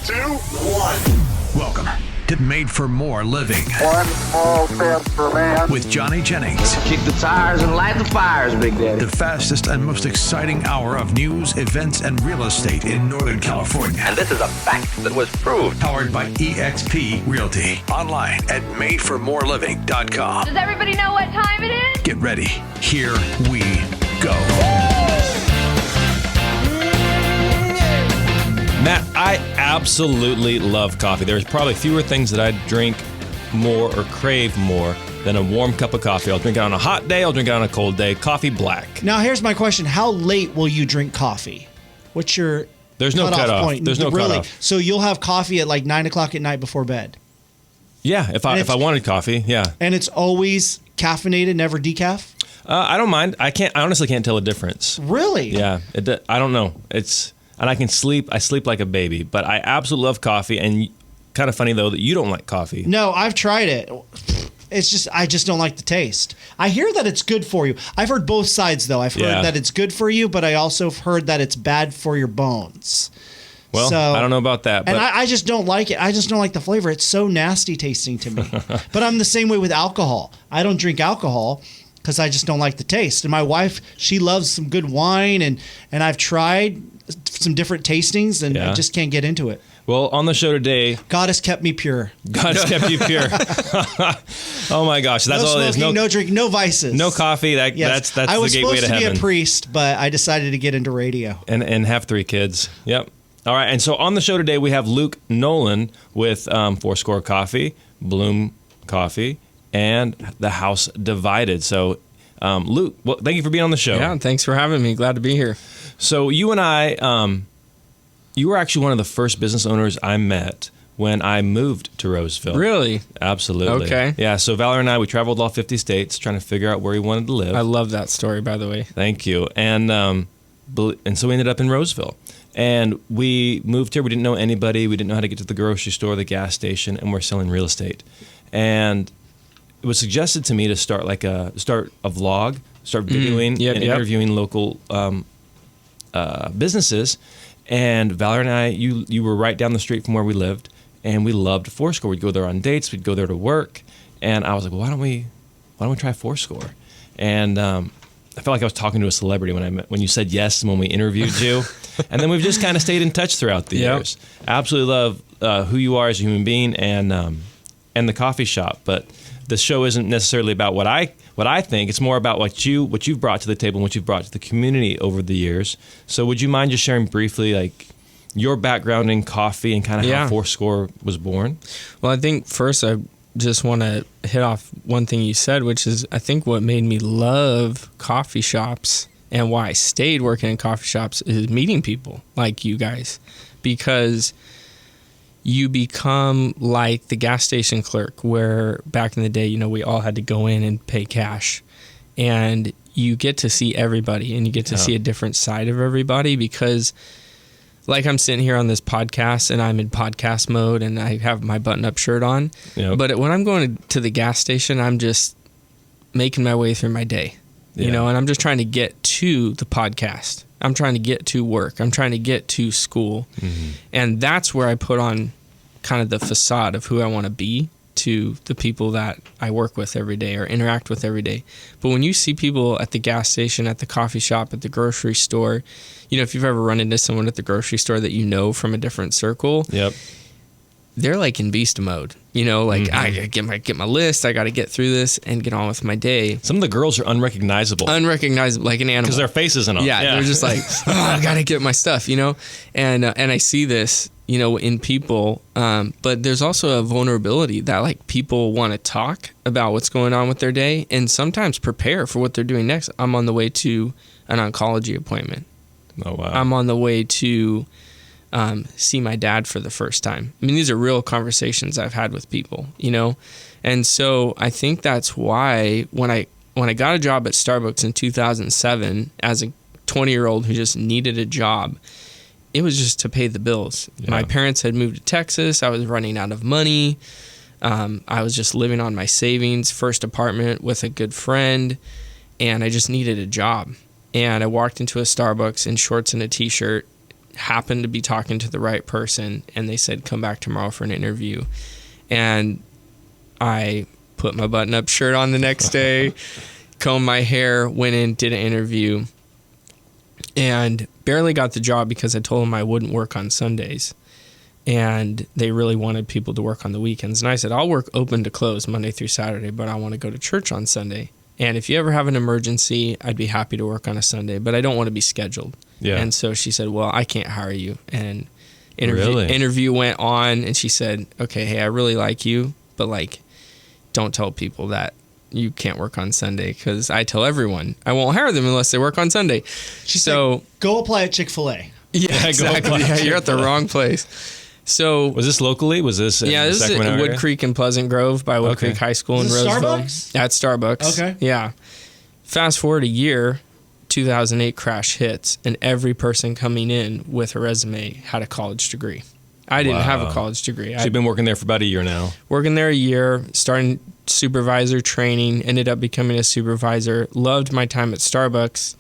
2, 1. Welcome to Made for More Living. One small step for man. With Johnny Jennings. Kick the tires and light the fires, Big Daddy. The fastest and most exciting hour of news, events, and real estate in Northern California. And this is a fact that was proved. Powered by eXp Realty. Online at madeformoreliving.com. Does everybody know what time it is? Get ready. Here we go. Matt, I absolutely love coffee. There's probably fewer things that I drink more or crave more than a warm cup of coffee. I'll drink it on a hot day. I'll drink it on a cold day. Coffee black. Now, here's my question. How late will you drink coffee? What's your There's no cutoff. point? There's no really? cutoff. So you'll have coffee at like 9 o'clock at night before bed? Yeah, if I wanted coffee, yeah. And it's always caffeinated, never decaf? I don't mind. I honestly can't tell a difference. Really? Yeah. I don't know. And I can sleep. I sleep like a baby. But I absolutely love coffee. And kind of funny, though, that you don't like coffee. No, I've tried it. I just don't like the taste. I hear that it's good for you. I've heard both sides, though. I've heard that it's good for you, but I also have heard that it's bad for your bones. Well, so, I don't know about that. But and I just don't like it. I just don't like the flavor. It's so nasty tasting to me. But I'm the same way with alcohol. I don't drink alcohol because I just don't like the taste. And my wife, she loves some good wine, and I've tried some different tastings, and I just can't get into it. Well, on the show today, God has kept me pure. God has kept you pure. Oh my gosh, that's all it is. No drinking, no vices, no coffee. That's the gateway to heaven. I was supposed to be a priest, but I decided to get into radio and have 3 kids. Yep. All right, and so on the show today we have Luke Noland with Fourscore Coffee, Bloom Coffee, and The House Divided. So, Luke, well, thank you for being on the show. Yeah, thanks for having me. Glad to be here. So you and I, you were actually one of the first business owners I met when I moved to Roseville. Really? Absolutely. Okay. Yeah, so Valerie and I, we traveled all 50 states trying to figure out where we wanted to live. I love that story, by the way. Thank you. And so we ended up in Roseville. And we moved here. We didn't know anybody. We didn't know how to get to the grocery store, the gas station, and we're selling real estate. And it was suggested to me to start a vlog, start videoing and interviewing local businesses. And Valerie and I, you were right down the street from where we lived, and we loved Fourscore. We'd go there on dates. We'd go there to work. And I was like, well, why don't we try Fourscore? And I felt like I was talking to a celebrity when you said yes and when we interviewed you. And then we've just kind of stayed in touch throughout the years. Absolutely love who you are as a human being and the coffee shop. But the show isn't necessarily about what I think. It's more about what you've brought to the table and what you've brought to the community over the years. So would you mind just sharing briefly like your background in coffee and kind of how Fourscore was born? Well, I think first I just want to hit off one thing you said, which is I think what made me love coffee shops and why I stayed working in coffee shops is meeting people like you guys, because you become like the gas station clerk where back in the day, we all had to go in and pay cash, and you get to see everybody and you get to see a different side of everybody, because like I'm sitting here on this podcast and I'm in podcast mode and I have my button-up shirt on. Yep. But when I'm going to the gas station, I'm just making my way through my day, and I'm just trying to get to the podcast. I'm trying to get to work. I'm trying to get to school. Mm-hmm. And that's where I put on kind of the facade of who I want to be to the people that I work with every day or interact with every day. But when you see people at the gas station, at the coffee shop, at the grocery store, if you've ever run into someone at the grocery store that from a different circle, they're like in beast mode. I get my list, I got to get through this and get on with my day. Some of the girls are unrecognizable, like an animal. Because their face isn't on. Yeah, they're just like, I got to get my stuff, And I see this, in people. But there's also a vulnerability that like people want to talk about what's going on with their day and sometimes prepare for what they're doing next. I'm on the way to an oncology appointment. Oh, wow. I'm on the way to see my dad for the first time. I mean, these are real conversations I've had with people, And so I think that's why when I got a job at Starbucks in 2007 as a 20-year-old who just needed a job, it was just to pay the bills. Yeah. My parents had moved to Texas. I was running out of money. I was just living on my savings, first apartment with a good friend, and I just needed a job. And I walked into a Starbucks in shorts and a T-shirt, happened to be talking to the right person, and they said, come back tomorrow for an interview. And I put my button-up shirt on the next day, combed my hair, went in, did an interview, and barely got the job because I told them I wouldn't work on Sundays. And they really wanted people to work on the weekends. And I said, I'll work open to close Monday through Saturday, but I want to go to church on Sunday. And if you ever have an emergency, I'd be happy to work on a Sunday, but I don't want to be scheduled. Yeah. And so she said, well, I can't hire you. And Really? interview went on, and she said, okay, hey, I really like you, but like, don't tell people that you can't work on Sunday, because I tell everyone I won't hire them unless they work on Sunday. She said, go apply at Chick-fil-A. Yeah, exactly. Yeah, you're at the wrong place. So Was this locally? Was this in this is Sacramento at Wood area? Creek and Pleasant Grove by Wood Okay. Creek High School in Is this Roseville. Starbucks? At Starbucks. Okay. Yeah. Fast forward a year, 2008 crash hits, and every person coming in with a resume had a college degree. I didn't have a Wow. college degree. So you've been working there for about a year now. Working there a year, starting supervisor training, ended up becoming a supervisor, loved my time at Starbucks.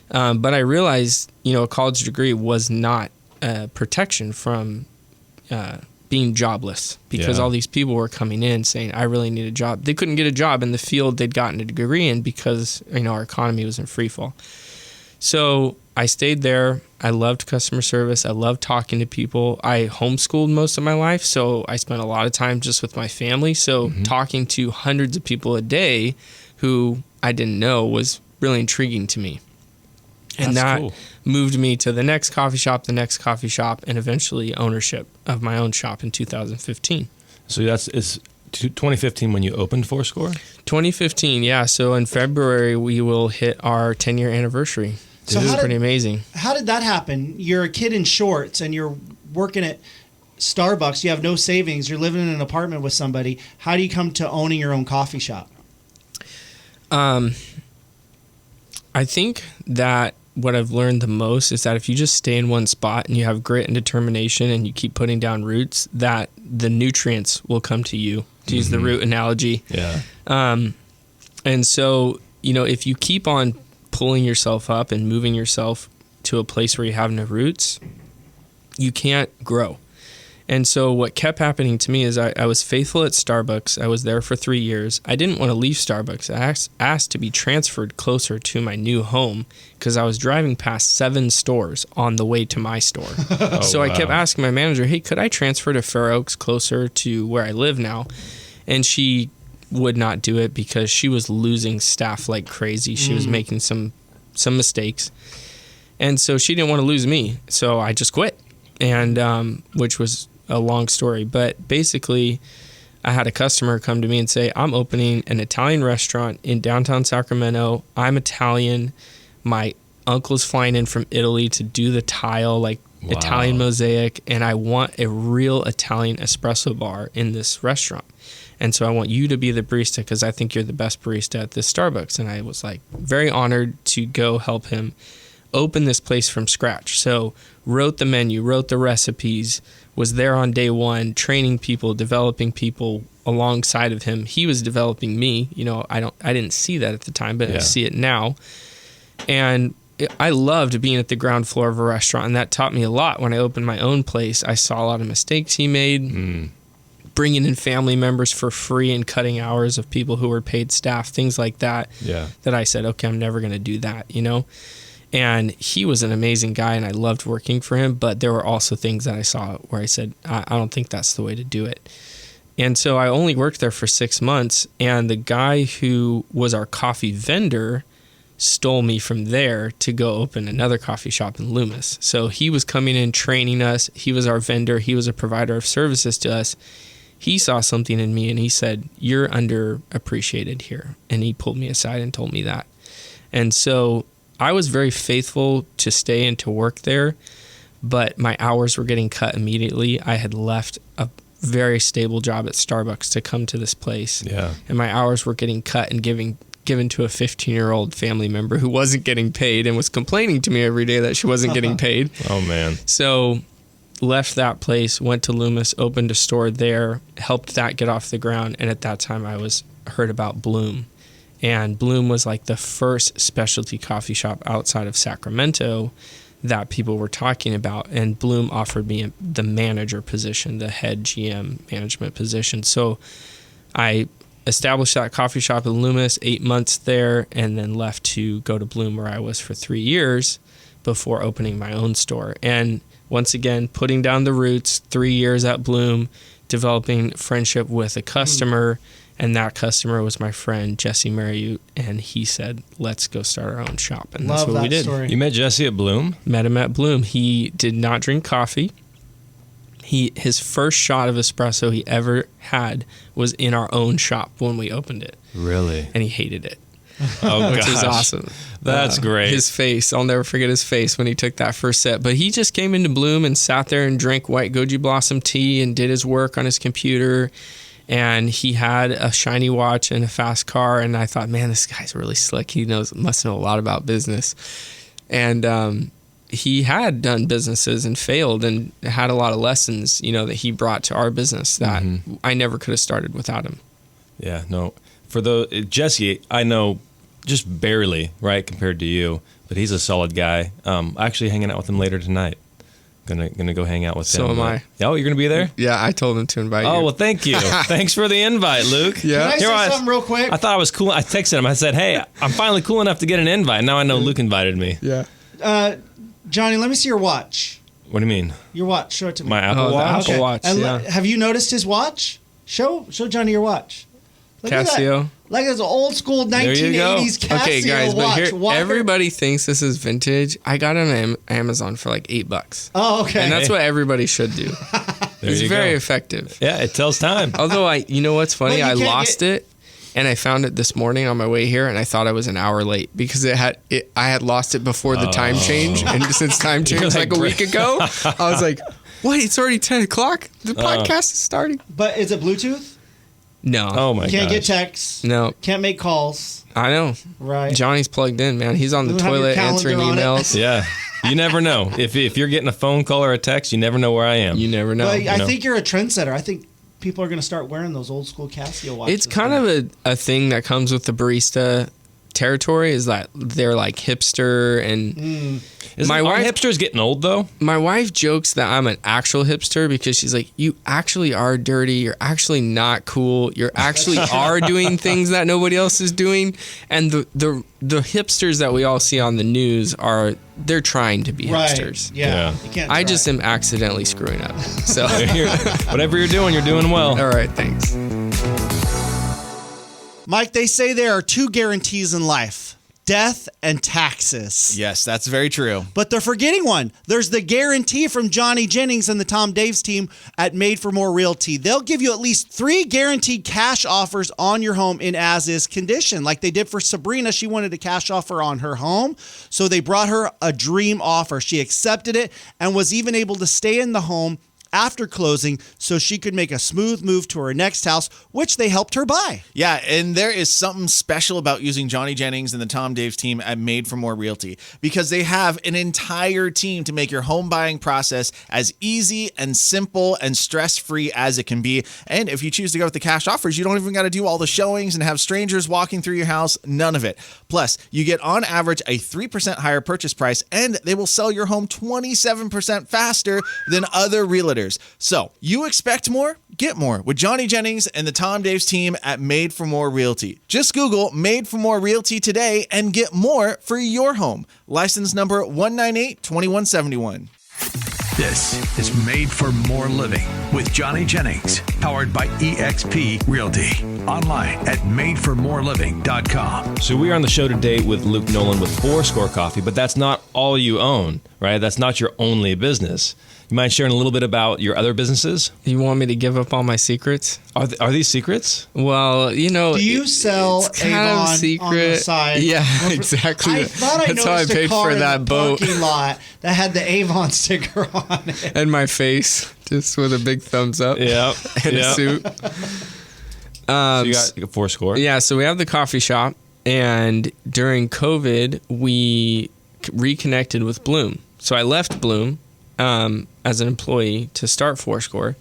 But I realized, a college degree was not protection from being jobless, because Yeah. all these people were coming in saying, I really need a job. They couldn't get a job in the field they'd gotten a degree in because, our economy was in free fall. So I stayed there. I loved customer service. I loved talking to people. I homeschooled most of my life, so I spent a lot of time just with my family. So talking to hundreds of people a day who I didn't know was really intriguing to me. And That's that cool. moved me to the next coffee shop, and eventually ownership of my own shop in 2015. So it's 2015 when you opened Fourscore? 2015, yeah. So in February, we will hit our 10-year anniversary. So This is how pretty did- amazing. How did that happen? You're a kid in shorts and you're working at Starbucks. You have no savings. You're living in an apartment with somebody. How do you come to owning your own coffee shop? I think that what I've learned the most is that if you just stay in one spot and you have grit and determination and you keep putting down roots, that the nutrients will come to you, to use the root analogy. Yeah. And so, if you keep on pulling yourself up and moving yourself to a place where you have no roots, you can't grow. And so what kept happening to me is I was faithful at Starbucks. I was there for 3 years. I didn't want to leave Starbucks. I asked to be transferred closer to my new home because I was driving past 7 stores on the way to my store. So I kept wow. asking my manager, hey, could I transfer to Fair Oaks closer to where I live now? And she would not do it because she was losing staff like crazy. She was making some mistakes. And so she didn't want to lose me. So I just quit, and which was a long story. But basically, I had a customer come to me and say, I'm opening an Italian restaurant in downtown Sacramento. I'm Italian. My uncle's flying in from Italy to do the tile, like Wow. Italian mosaic, and I want a real Italian espresso bar in this restaurant. And so I want you to be the barista because I think you're the best barista at this Starbucks. And I was like very honored to go help him open this place from scratch. So wrote the menu, wrote the recipes, was there on day one, training people, developing people alongside of him. He was developing me. I didn't see that at the time, but I Yeah. see it now. And I loved being at the ground floor of a restaurant, and that taught me a lot. When I opened my own place, I saw a lot of mistakes he made, bringing in family members for free and cutting hours of people who were paid staff, things like that, Yeah. that I said, okay, I'm never going to do that, And he was an amazing guy, and I loved working for him, but there were also things that I saw where I said, I don't think that's the way to do it. And so I only worked there for 6 months, and the guy who was our coffee vendor stole me from there to go open another coffee shop in Loomis. So he was coming in, training us. He was our vendor. He was a provider of services to us. He saw something in me and he said, you're underappreciated here. And he pulled me aside and told me that. And so I was very faithful to stay and to work there, but my hours were getting cut immediately. I had left a very stable job at Starbucks to come to this place. Yeah. And my hours were getting cut and given to a 15-year-old family member who wasn't getting paid and was complaining to me every day that she wasn't getting paid. Oh, man. So left that place, went to Loomis, opened a store there, helped that get off the ground. And at that time I heard about Bloom. And Bloom was like the first specialty coffee shop outside of Sacramento that people were talking about, and Bloom offered me the manager position, the head GM management position. So I established that coffee shop in Loomis, 8 months there, and then left to go to Bloom, where I was for 3 years before opening my own store. And once again, putting down the roots, 3 years at Bloom, developing friendship with a customer, and that customer was my friend Jesse Mariute, and he said, let's go start our own shop. And that's what we did. Story. You met Jesse at Bloom? Met him at Bloom. He did not drink coffee. His first shot of espresso he ever had was in our own shop when we opened it. Really? And he hated it. Oh, Which gosh. is awesome. That's great. His face, I'll never forget his face when he took that first sip. But he just came into Bloom and sat there and drank white goji blossom tea and did his work on his computer. And he had a shiny watch and a fast car. And I thought, man, this guy's really slick. He must know a lot about business. And he had done businesses and failed and had a lot of lessons, that he brought to our business that I never could have started without him. Yeah, no. Jesse, I know just barely, right, compared to you, but he's a solid guy. Actually hanging out with him later tonight. Gonna go hang out with him. So am I. Oh, you're gonna be there? Yeah, I told him to invite you. Oh, well, thank you. Thanks for the invite, Luke. Yeah. Can I say something real quick? I thought I was cool. I texted him. I said, hey, I'm finally cool enough to get an invite. Now I know Luke invited me. Yeah. Johnny, let me see your watch. What do you mean? Your watch. Show it to me. My Apple the Watch? Apple Watch, And yeah. have you noticed his watch? Show Johnny your watch. Look at Casio. that. Like it's an old school 1980s Casio Okay, guys, watch. but here, Walker. everybody thinks this is vintage. I got it on Amazon for like $8. Oh, okay. And that's what everybody should do. There It's you very go. effective. Yeah, it tells time. Although you know what's funny? Well, I you can't lost it, and I found it this morning on my way here, and I thought I was an hour late because I had lost it before the time change, and since time change was like a week ago, I was like, "What? It's already 10 o'clock. The podcast is starting." But is it Bluetooth? No. Oh, my Can't gosh. get texts. No. Can't make calls. I know. Right. Johnny's plugged in, man. He's on the Doesn't have your toilet calendar answering on it. emails. Yeah. You never know. If you're getting a phone call or a text, you never know where I am. You never know. But I know. think you're a trendsetter. I think people are going to start wearing those old school Casio watches. It's kind of a thing that comes with the barista territory is that they're like hipster and My wife hipster's getting old, though. my wife jokes that I'm an actual hipster because she's like, you actually are dirty, you're actually not cool, you're actually are doing things that nobody else is doing, and the hipsters that we all see on the news they're trying to be hipsters. Yeah. Yeah. You can't I try. just am accidentally screwing up. So Whatever you're doing, you're doing well. all right, thanks. Mike, they say there are two guarantees in life: death and taxes. Yes, that's very true. But they're forgetting one. There's the guarantee from Johnny Jennings and the Tom Daves team at Made for More Realty. They'll give you at least 3 guaranteed cash offers on your home in as-is condition. Like they did for Sabrina. She wanted a cash offer on her home, so they brought her a dream offer. She accepted it and was even able to stay in the home after closing so she could make a smooth move to her next house, which they helped her buy. Yeah, and there is something special about using Johnny Jennings and the Tom Daves team at Made for More Realty because they have an entire team to make your home buying process as easy and simple and stress-free as it can be. And if you choose to go with the cash offers, you don't even got to do all the showings and have strangers walking through your house, none of it. Plus, you get on average a 3% higher purchase price, and they will sell your home 27% faster than other realtors. So, you expect more? Get more with Johnny Jennings and the Tom Daves team at Made for More Realty. Just Google Made for More Realty today and get more for your home. License number 198-2171. This is Made for More Living with Johnny Jennings, powered by eXp Realty. Online at madeformoreliving.com. So we are on the show today with Luke Noland with Fourscore Coffee, but that's not all you own, right? That's not your only business. You mind sharing a little bit about your other businesses? You want me to give up all my secrets? Are these secrets? Well, Do you sell it's kind of Avon secret. on the side? Yeah, exactly. I thought I That's how I noticed a paid car for in that the boat parking lot that had the Avon sticker on it. and my face just with a big thumbs up. Yeah. And a suit. So you got Fourscore. Yeah, so we have the coffee shop, and during COVID, we reconnected with Bloom. So I left Bloom as an employee to start Fourscore,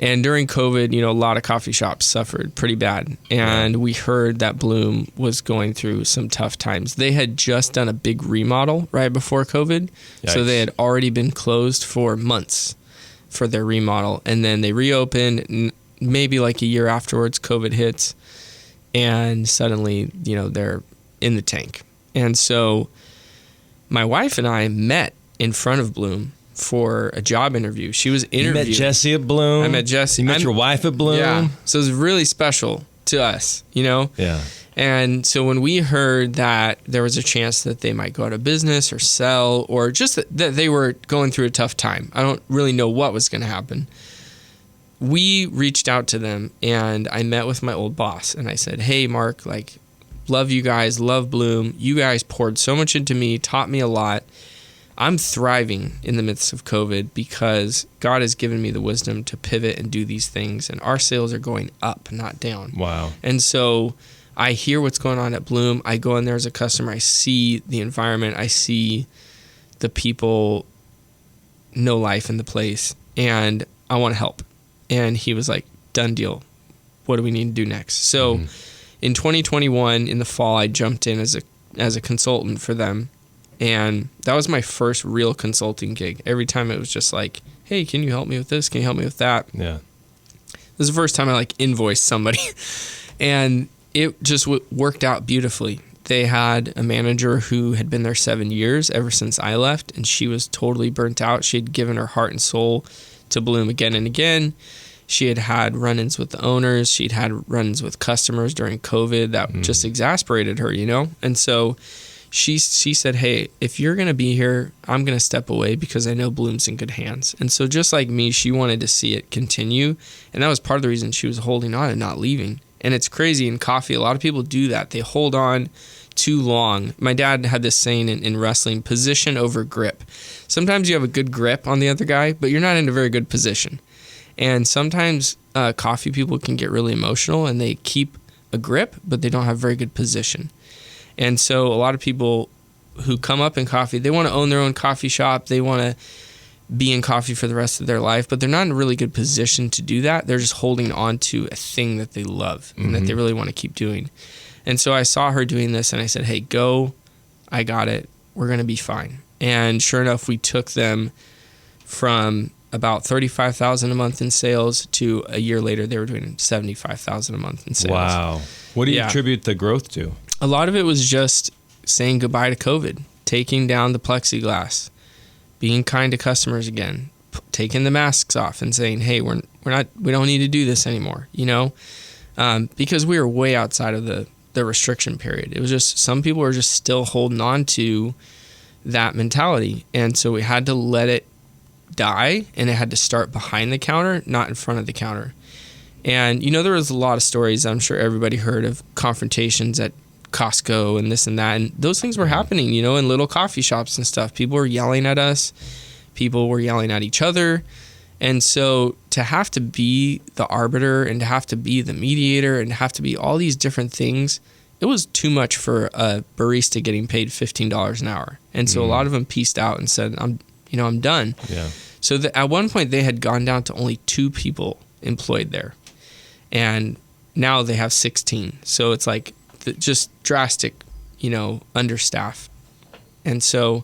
And during COVID, a lot of coffee shops suffered pretty bad. And we heard that Bloom was going through some tough times. They had just done a big remodel right before COVID. Yikes. So they had already been closed for months for their remodel. And then they reopened, maybe like a year afterwards, COVID hits. And suddenly, they're in the tank. And so my wife and I met in front of Bloom for a job interview. She was interviewed. You met Jesse at Bloom. I met Jesse. You met your wife at Bloom. Yeah. So it was really special to us, Yeah. And so when we heard that there was a chance that they might go out of business or sell, or just that they were going through a tough time, I don't really know what was going to happen. We reached out to them, and I met with my old boss, and I said, hey, Mark, love you guys, love Bloom. You guys poured so much into me, taught me a lot. I'm thriving in the midst of COVID because God has given me the wisdom to pivot and do these things, and our sales are going up, not down. Wow. And so I hear what's going on at Bloom. I go in there as a customer. I see the environment. I see the people, no life in the place, and I want to help. And he was like, done deal. What do we need to do next? So in 2021, in the fall, I jumped in as a consultant for them. And that was my first real consulting gig. Every time it was just like, hey, can you help me with this? Can you help me with that? Yeah. This is the first time I invoiced somebody. And it just worked out beautifully. They had a manager who had been there 7 years ever since I left, and she was totally burnt out. She had given her heart and soul to Bloom again and again. She had had run-ins with the owners. She'd had run-ins with customers during COVID that just exasperated her, And so she said, hey, if you're going to be here, I'm going to step away because I know Bloom's in good hands. And so just like me, she wanted to see it continue. And that was part of the reason she was holding on and not leaving. And it's crazy in coffee. A lot of people do that. They hold on too long. My dad had this saying in wrestling, position over grip. Sometimes you have a good grip on the other guy, but you're not in a very good position. And sometimes coffee people can get really emotional and they keep a grip, but they don't have very good position. And so a lot of people who come up in coffee, they want to own their own coffee shop. They want to be in coffee for the rest of their life, but they're not in a really good position to do that. They're just holding on to a thing that they love and that they really want to keep doing. And so I saw her doing this and I said, hey, go. I got it. We're going to be fine. And sure enough, we took them from about $35,000 a month in sales to a year later, they were doing $75,000 a month in sales. Wow. What do you attribute the growth to? A lot of it was just saying goodbye to COVID, taking down the plexiglass, being kind to customers again, taking the masks off and saying, hey, we don't need to do this anymore, because we were way outside of the restriction period. It was just, some people were just still holding on to that mentality. And so we had to let it die, and it had to start behind the counter, not in front of the counter. And, there was a lot of stories I'm sure everybody heard of confrontations at Costco and this and that. And those things were happening, in little coffee shops and stuff. People were yelling at us. People were yelling at each other. And so to have to be the arbiter and to have to be the mediator and to have to be all these different things, it was too much for a barista getting paid $15 an hour. And so a lot of them pieced out and said, I'm done. Yeah. So at one point they had gone down to only 2 people employed there. And now they have 16. So it's like just drastic, understaff. And so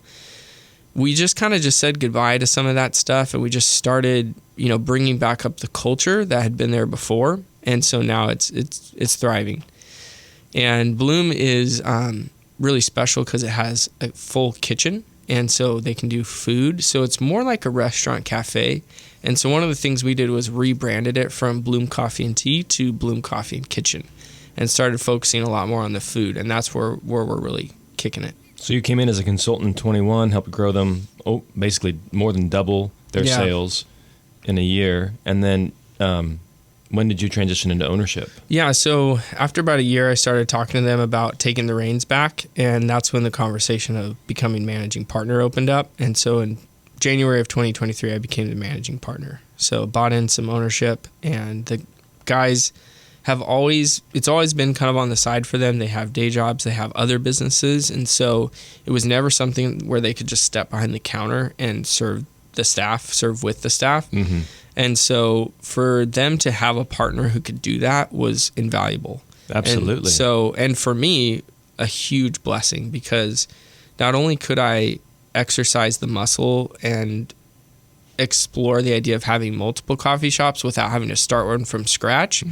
we just kind of just said goodbye to some of that stuff. And we just started, bringing back up the culture that had been there before. And so now it's thriving. And Bloom is really special because it has a full kitchen. And so they can do food. So it's more like a restaurant cafe. And so one of the things we did was rebranded it from Bloom Coffee and Tea to Bloom Coffee and Kitchen, and started focusing a lot more on the food. And that's where we're really kicking it. So you came in as a consultant in 21, helped grow them, basically more than double their sales in a year. And then when did you transition into ownership? Yeah, so after about a year, I started talking to them about taking the reins back. And that's when the conversation of becoming managing partner opened up. And so in January of 2023, I became the managing partner. So bought in some ownership, and the guys it's always been kind of on the side for them. They have day jobs, they have other businesses. And so it was never something where they could just step behind the counter and serve the staff, serve with the staff. And so for them to have a partner who could do that was invaluable. Absolutely. And for me, a huge blessing, because not only could I exercise the muscle and explore the idea of having multiple coffee shops without having to start one from scratch,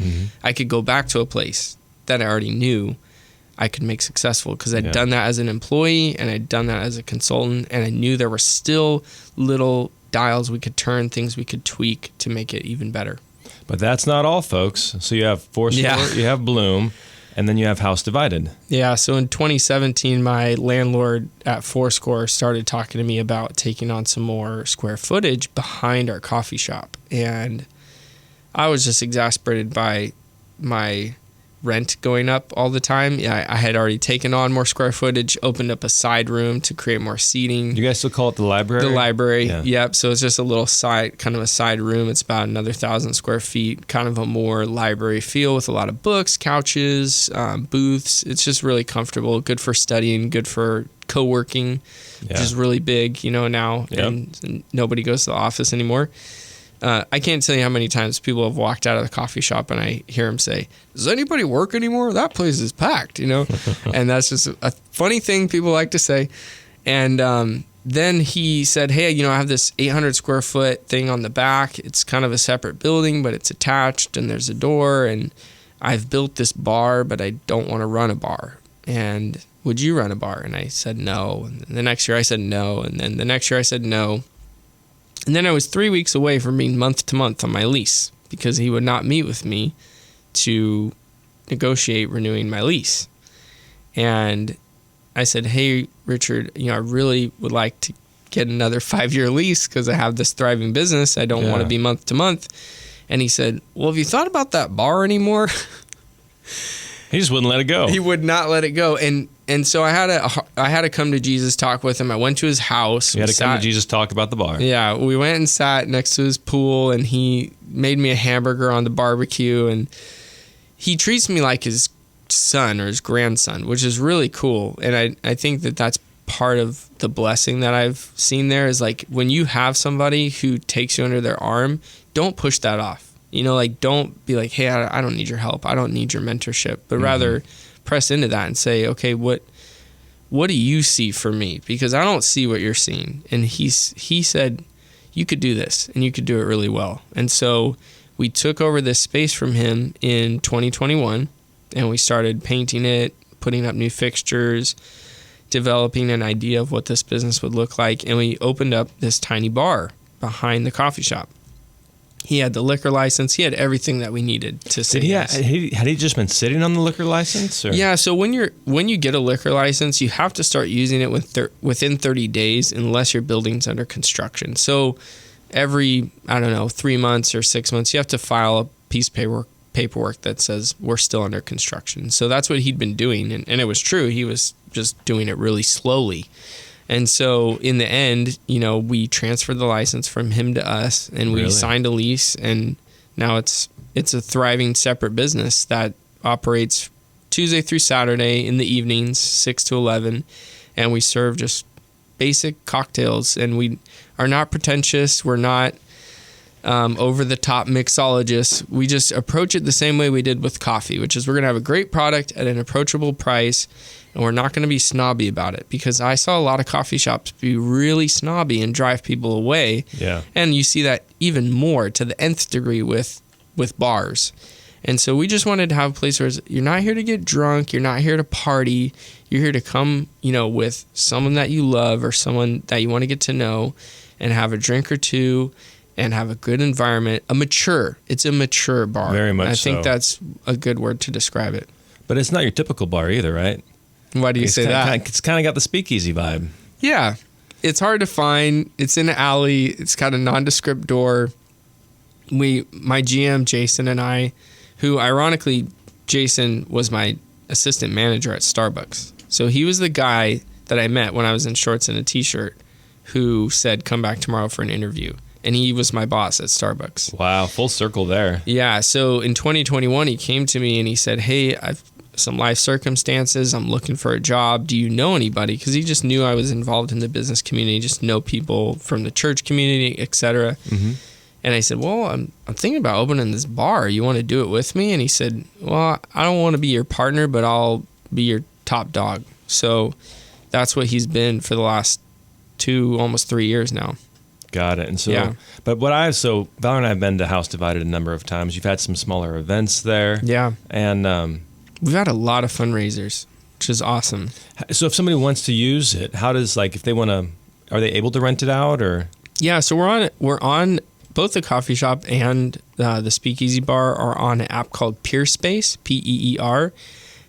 I could go back to a place that I already knew I could make successful, because I'd done that as an employee and I'd done that as a consultant, and I knew there were still little dials we could turn, things we could tweak to make it even better. But that's not all, folks. So you have Fourscore, you have Bloom, and then you have House Divided. Yeah, so in 2017, my landlord at Fourscore started talking to me about taking on some more square footage behind our coffee shop. And I was just exasperated by my rent going up all the time. Yeah, I had already taken on more square footage, opened up a side room to create more seating. You guys still call it the library? The library, Yeah. Yep. So it's just a little kind of a side room. It's about another 1,000 square feet, kind of a more library feel with a lot of books, couches, booths. It's just really comfortable, good for studying, good for co-working, which is really big, now, and nobody goes to the office anymore. I can't tell you how many times people have walked out of the coffee shop and I hear them say, "Does anybody work anymore? That place is packed," And that's just a funny thing people like to say. And then he said, "Hey, I have this 800 square foot thing on the back. It's kind of a separate building, but it's attached and there's a door. And I've built this bar, but I don't want to run a bar. And would you run a bar?" And I said no. And the next year I said no. And then the next year I said no. And then I was 3 weeks away from being month to month on my lease, because he would not meet with me to negotiate renewing my lease. And I said, "Hey, Richard, I really would like to get another 5-year lease because I have this thriving business. I don't want to be month to month." And he said, "Well, have you thought about that bar anymore?" He just wouldn't let it go. He would not let it go. And so I had a come to Jesus talk with him. I went to his house. You had to come to Jesus talk about the bar. Yeah, we went and sat next to his pool, and he made me a hamburger on the barbecue, and he treats me like his son or his grandson, which is really cool. And I think that that's part of the blessing that I've seen there, is like when you have somebody who takes you under their arm, don't push that off. Don't be like, "Hey, I don't need your help. I don't need your mentorship," but rather press into that and say, "Okay, what do you see for me? Because I don't see what you're seeing." And he said, "You could do this, and you could do it really well." And so we took over this space from him in 2021, and we started painting it, putting up new fixtures, developing an idea of what this business would look like, and we opened up this tiny bar behind the coffee shop. He had the liquor license. He had everything that we needed to say yes. Had he just been sitting on the liquor license? Or? Yeah, so when you get a liquor license, you have to start using it within 30 days unless your building's under construction. So every, 3 months or 6 months, you have to file a piece of paperwork that says we're still under construction. So that's what he'd been doing, and it was true. He was just doing it really slowly. And so in the end, we transferred the license from him to us, and we signed a lease, and now it's a thriving separate business that operates Tuesday through Saturday in the evenings, 6 to 11, and we serve just basic cocktails, and we are not pretentious. We're not over-the-top mixologists. We just approach it the same way we did with coffee, which is we're going to have a great product at an approachable price, and we're not going to be snobby about it, because I saw a lot of coffee shops be really snobby and drive people away. Yeah. And you see that even more to the nth degree with bars. And so we just wanted to have a place where you're not here to get drunk, you're not here to party, you're here to come, with someone that you love or someone that you want to get to know and have a drink or two and have a good environment. It's a mature bar. Very much I think so. that's a good word to describe it. But it's not your typical bar either, right? Why do you say that? It's kind of got the speakeasy vibe. Yeah. It's hard to find. It's in an alley. It's got a nondescript door. My GM, Jason, and I, who ironically, Jason was my assistant manager at Starbucks. So he was the guy that I met when I was in shorts and a t-shirt who said, "Come back tomorrow for an interview." And he was my boss at Starbucks. Wow, full circle there. Yeah. So in 2021, he came to me and he said, "Hey, I've some life circumstances. I'm looking for a job. Do you know anybody? Because he just knew I was involved in the business community, just know people from the church community, etc. Mm-hmm. And I said, well, I'm thinking about opening this bar. You want to do it with me? And he said, well, I don't want to be your partner, but I'll be your top dog. So that's what he's been for the last almost 3 years now. Got it. And so, but Valerie and I have been to House Divided a number of times. You've had some smaller events there. Yeah. And we've had a lot of fundraisers, which is awesome. So if somebody wants to use it, how does, like, if they want to, are they able to rent it out or? Yeah. So we're on both the coffee shop and the speakeasy bar are on an app called Peerspace, Peer.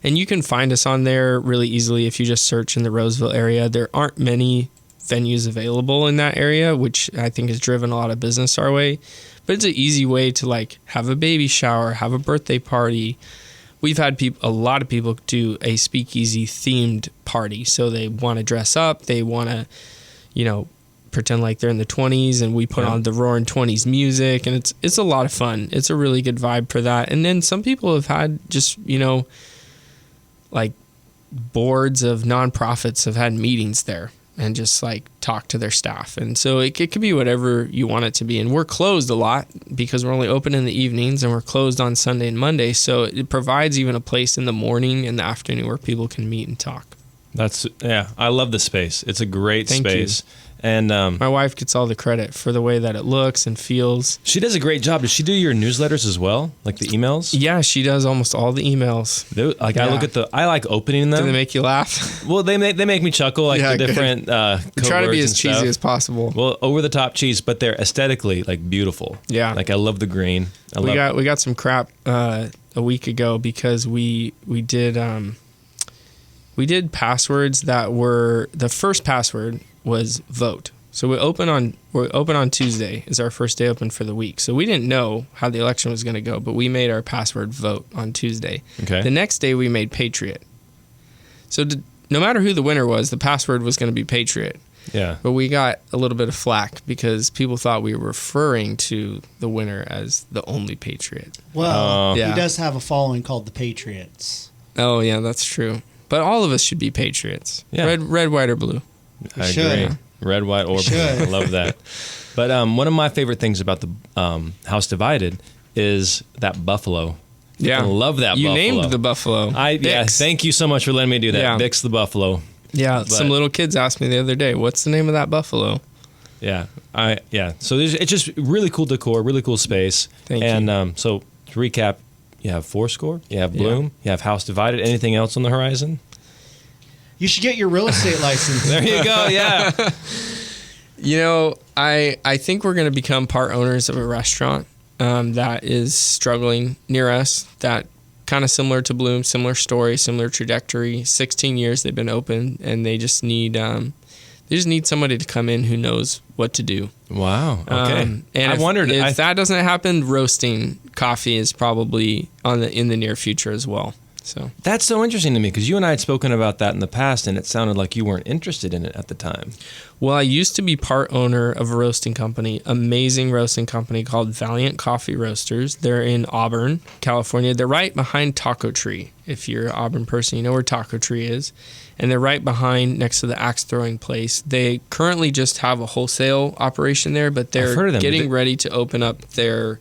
And you can find us on there really easily if you just search in the Roseville area. There aren't many venues available in that area, which I think has driven a lot of business our way. But it's an easy way to, like, have a baby shower, have a birthday party. We've had a lot of people do a speakeasy themed party. So they want to dress up, they want to, pretend like they're in the 20s, and we put on the Roaring 20s music, and it's a lot of fun. It's a really good vibe for that. And then some people have had just, like boards of nonprofits have had meetings there and just like talk to their staff. And so it could be whatever you want it to be. And we're closed a lot because we're only open in the evenings, and we're closed on Sunday and Monday. So it provides even a place in the morning and the afternoon where people can meet and talk. I love the space. It's a great space. And my wife gets all the credit for the way that it looks and feels. She does a great job. Does she do your newsletters as well, like the emails? Yeah, she does almost all the emails. I like opening them. Do they make you laugh? Well, they make me chuckle, like the different code try to be words as cheesy stuff. as possible. Well, over the top cheese, but they're aesthetically like beautiful. Yeah, like I love the green. We got some crap a week ago because we did passwords that were, the first password was vote. So we're open on Tuesday is our first day open for the week. So we didn't know how the election was going to go, but we made our password vote on Tuesday. Okay. The next day we made Patriot. So no matter who the winner was, the password was going to be Patriot. Yeah. But we got a little bit of flack because people thought we were referring to the winner as the only Patriot. Well, he does have a following called the Patriots. Oh yeah, that's true. But all of us should be Patriots. Yeah. Red, white, or blue. I agree. Red, white, or blue. I love that. But one of my favorite things about the House Divided is that buffalo. Yeah. I love that you buffalo. You named the buffalo. Thank you so much for letting me do that. Yeah. Bix the buffalo. Yeah, some little kids asked me the other day, what's the name of that buffalo? Yeah. So it's just really cool decor, really cool space. Thank you. So to recap, you have Fourscore, you have Bloom, you have House Divided. Anything else on the horizon? You should get your real estate license. There you go. Yeah. I think we're going to become part owners of a restaurant that is struggling near us. That kind of similar to Bloom, similar story, similar trajectory. 16 years they've been open, and they just need somebody to come in who knows what to do. Wow. Okay. And I wondered if that doesn't happen, roasting coffee is probably in the near future as well. So that's so interesting to me because you and I had spoken about that in the past, and it sounded like you weren't interested in it at the time. Well, I used to be part owner of a roasting company, amazing roasting company called Valiant Coffee Roasters. They're in Auburn, California. They're right behind Taco Tree. If you're an Auburn person, you know where Taco Tree is. And they're right behind, next to the axe throwing place. They currently just have a wholesale operation there, but they're getting ready to open up their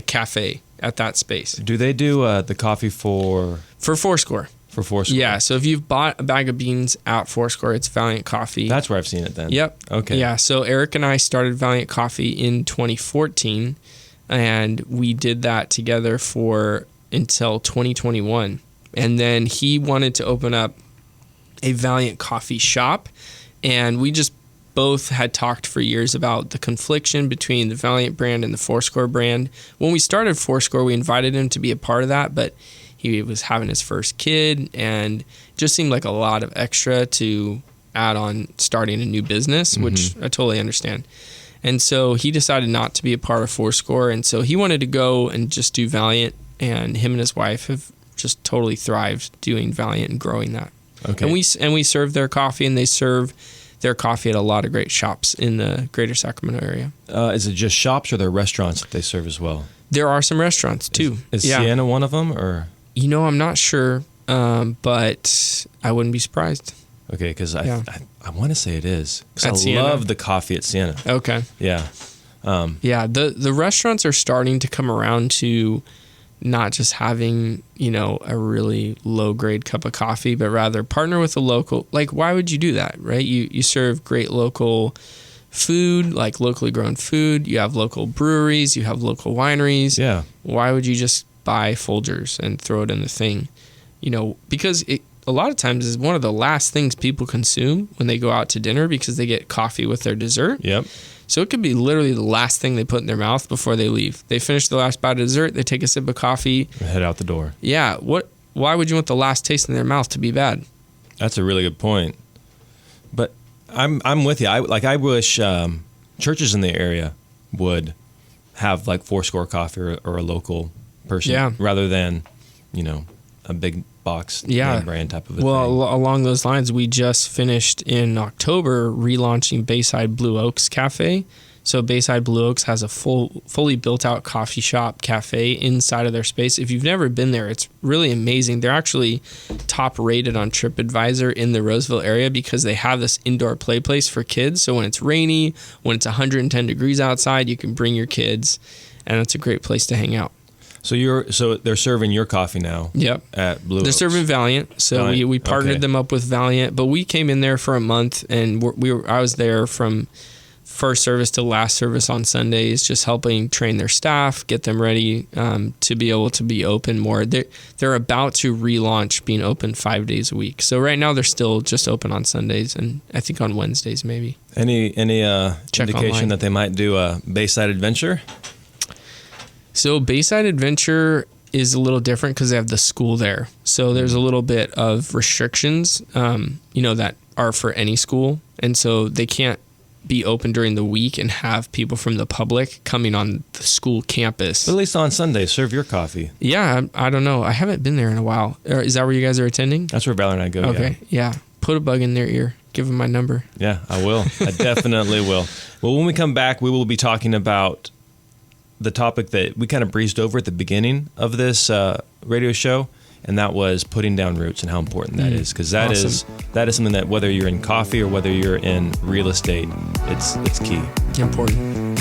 cafe at that space. Do they do the coffee for Fourscore? For Fourscore. Yeah, so if you've bought a bag of beans at Fourscore, it's Valiant Coffee. That's where I've seen it then. Yep. Okay. Yeah, so Eric and I started Valiant Coffee in 2014, and we did that together until 2021. And then he wanted to open up a Valiant Coffee shop, and we just both had talked for years about the confliction between the Valiant brand and the Fourscore brand. When we started Fourscore, we invited him to be a part of that, but he was having his first kid, and it just seemed like a lot of extra to add on starting a new business, which I totally understand. And so he decided not to be a part of Fourscore, and so he wanted to go and just do Valiant, and him and his wife have just totally thrived doing Valiant and growing that. Okay. And we serve their coffee, and they serve their coffee at a lot of great shops in the greater Sacramento area. Is it just shops, or are there restaurants that they serve as well? There are some restaurants too. Is Sienna one of them, or? I'm not sure, but I wouldn't be surprised. Okay, because I want to say it is. At Because I Sienna? love the coffee at Sienna. Okay. Yeah. Yeah, the restaurants are starting to come around to not just having, a really low grade cup of coffee, but rather partner with a local. Like, why would you do that, right? You serve great local food, like locally grown food. You have local breweries, you have local wineries. Yeah. Why would you just buy Folgers and throw it in the thing? Because a lot of times is one of the last things people consume when they go out to dinner because they get coffee with their dessert. Yep. So it could be literally the last thing they put in their mouth before they leave. They finish the last bite of dessert, they take a sip of coffee. Head out the door. Yeah. Why would you want the last taste in their mouth to be bad? That's a really good point. But I'm with you. I wish churches in the area would have like Fourscore coffee or a local person rather than, a big box name brand type of a thing. Along those lines, we just finished in October relaunching Bayside Blue Oaks Cafe. So Bayside Blue Oaks has a fully built out coffee shop cafe inside of their space. If you've never been there, it's really amazing. They're actually top rated on TripAdvisor in the Roseville area because they have this indoor play place for kids. So when it's rainy, when it's 110 degrees outside, you can bring your kids, and it's a great place to hang out. So they're serving your coffee now. Yep. At Blue Oaks. They're serving Valiant. So Valiant. we partnered them up with Valiant, but we came in there for a month, and I was there from first service to last service on Sundays, just helping train their staff, get them ready to be able to be open more. They're about to relaunch being open 5 days a week. So right now they're still just open on Sundays and I think on Wednesdays maybe. Any indication online that they might do a Bayside Adventure? So Bayside Adventure is a little different because they have the school there. So there's a little bit of restrictions, that are for any school. And so they can't be open during the week and have people from the public coming on the school campus. But at least on Sunday, serve your coffee. Yeah, I don't know. I haven't been there in a while. Is that where you guys are attending? That's where Valerie and I go. Okay, yeah. Put a bug in their ear. Give them my number. Yeah, I will. I definitely will. Well, when we come back, we will be talking about the topic that we kind of breezed over at the beginning of this radio show, and that was putting down roots and how important that is, because that is something that whether you're in coffee or whether you're in real estate, it's key. Important.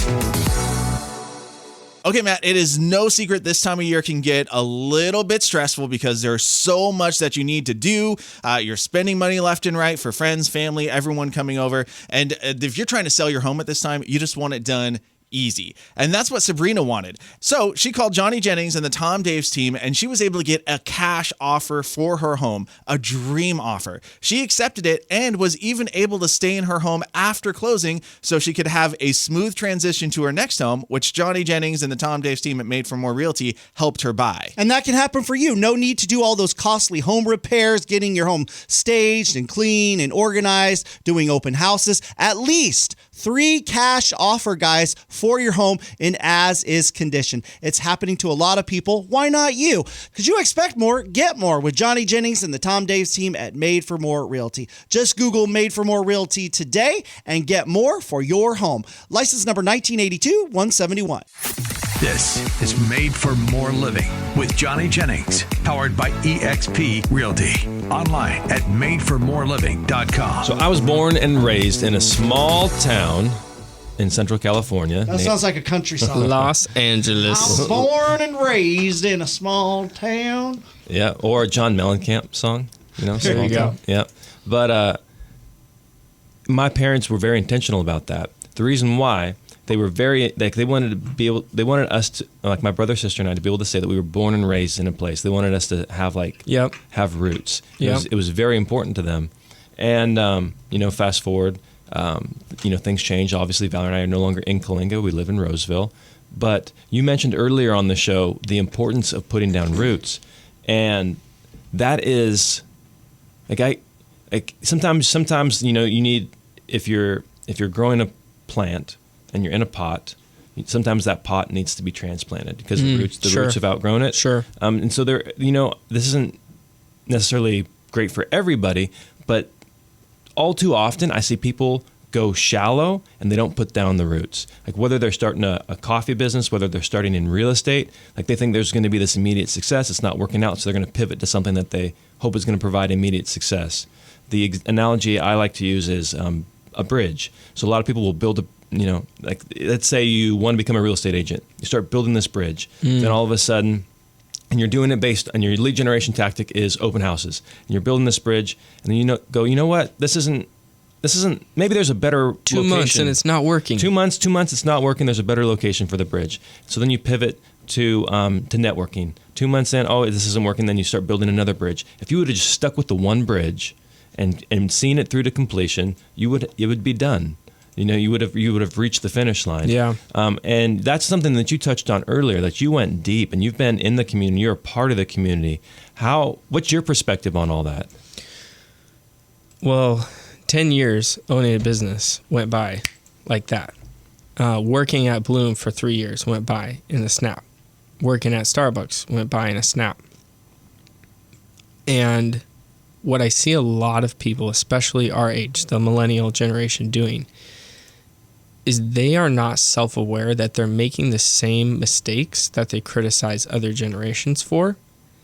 Okay, Matt, it is no secret this time of year can get a little bit stressful because there's so much that you need to do. You're spending money left and right for friends, family, everyone coming over. And if you're trying to sell your home at this time, you just want it done easy. And that's what Sabrina wanted. So she called Johnny Jennings and the Tom Daves team, and she was able to get a cash offer for her home, a dream offer. She accepted it and was even able to stay in her home after closing so she could have a smooth transition to her next home, which Johnny Jennings and the Tom Daves team at Made for More Realty helped her buy. And that can happen for you. No need to do all those costly home repairs, getting your home staged and clean and organized, doing open houses. At least 3 cash offer guys for your home in as-is condition. It's happening to a lot of people. Why not you? Because you expect more, get more with Johnny Jennings and the Tom Daves team at Made for More Realty. Just Google Made for More Realty today and get more for your home. License number 1982-171. This is Made for More Living with Johnny Jennings, powered by eXp Realty. Online at madeformoreliving.com. So I was born and raised in a small town in Central California. That sounds like a country song. Los Angeles. I was born and raised in a small town. Yeah, or a John Mellencamp song. There small you go. town. Yeah, but my parents were very intentional about that. The reason why they were they wanted us to, like my brother, sister, and I, to be able to say that we were born and raised in a place. They wanted us to have have roots. It was very important to them. And fast forward, things change. Obviously, Valerie and I are no longer in Coalinga. We live in Roseville. But you mentioned earlier on the show the importance of putting down roots, and that is sometimes you need, if you're growing a plant and you're in a pot, sometimes that pot needs to be transplanted because the roots have outgrown it. Sure. And so this isn't necessarily great for everybody, but all too often I see people go shallow and they don't put down the roots. Like whether they're starting a coffee business, whether they're starting in real estate, like they think there's going to be this immediate success. It's not working out, so they're going to pivot to something that they hope is going to provide immediate success. The analogy I like to use is a bridge. So a lot of people will build like let's say you want to become a real estate agent. You start building this bridge. Then all of a sudden, and you're doing it based on your lead generation tactic is open houses. And you're building this bridge, and then you know what? This isn't, maybe there's a better 2 location. months and it's not working. 2 months, it's not working. There's a better location for the bridge. So then you pivot to networking. 2 months in, this isn't working. Then you start building another bridge. If you would have just stuck with the one bridge and seen it through to completion, it would be done. You would have reached the finish line. Yeah. And that's something that you touched on earlier, that you went deep and you've been in the community. You're a part of the community. What's your perspective on all that? Well, 10 years owning a business went by like that. Working at Bloom for 3 years went by in a snap. Working at Starbucks went by in a snap. And what I see a lot of people, especially our age, the millennial generation, doing is they are not self-aware that they're making the same mistakes that they criticize other generations for.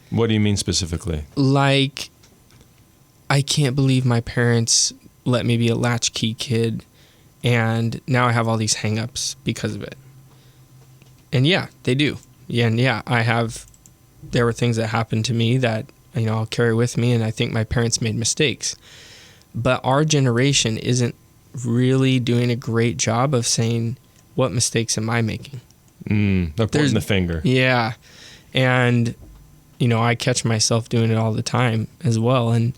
What do you mean specifically? Like, I can't believe my parents let me be a latchkey kid, and now I have all these hang-ups because of it. And yeah, they do. Yeah, and yeah, there were things that happened to me that, I'll carry with me, and I think my parents made mistakes. But our generation isn't really doing a great job of saying, what mistakes am I making? They're pointing the finger. Yeah. And, I catch myself doing it all the time as well. And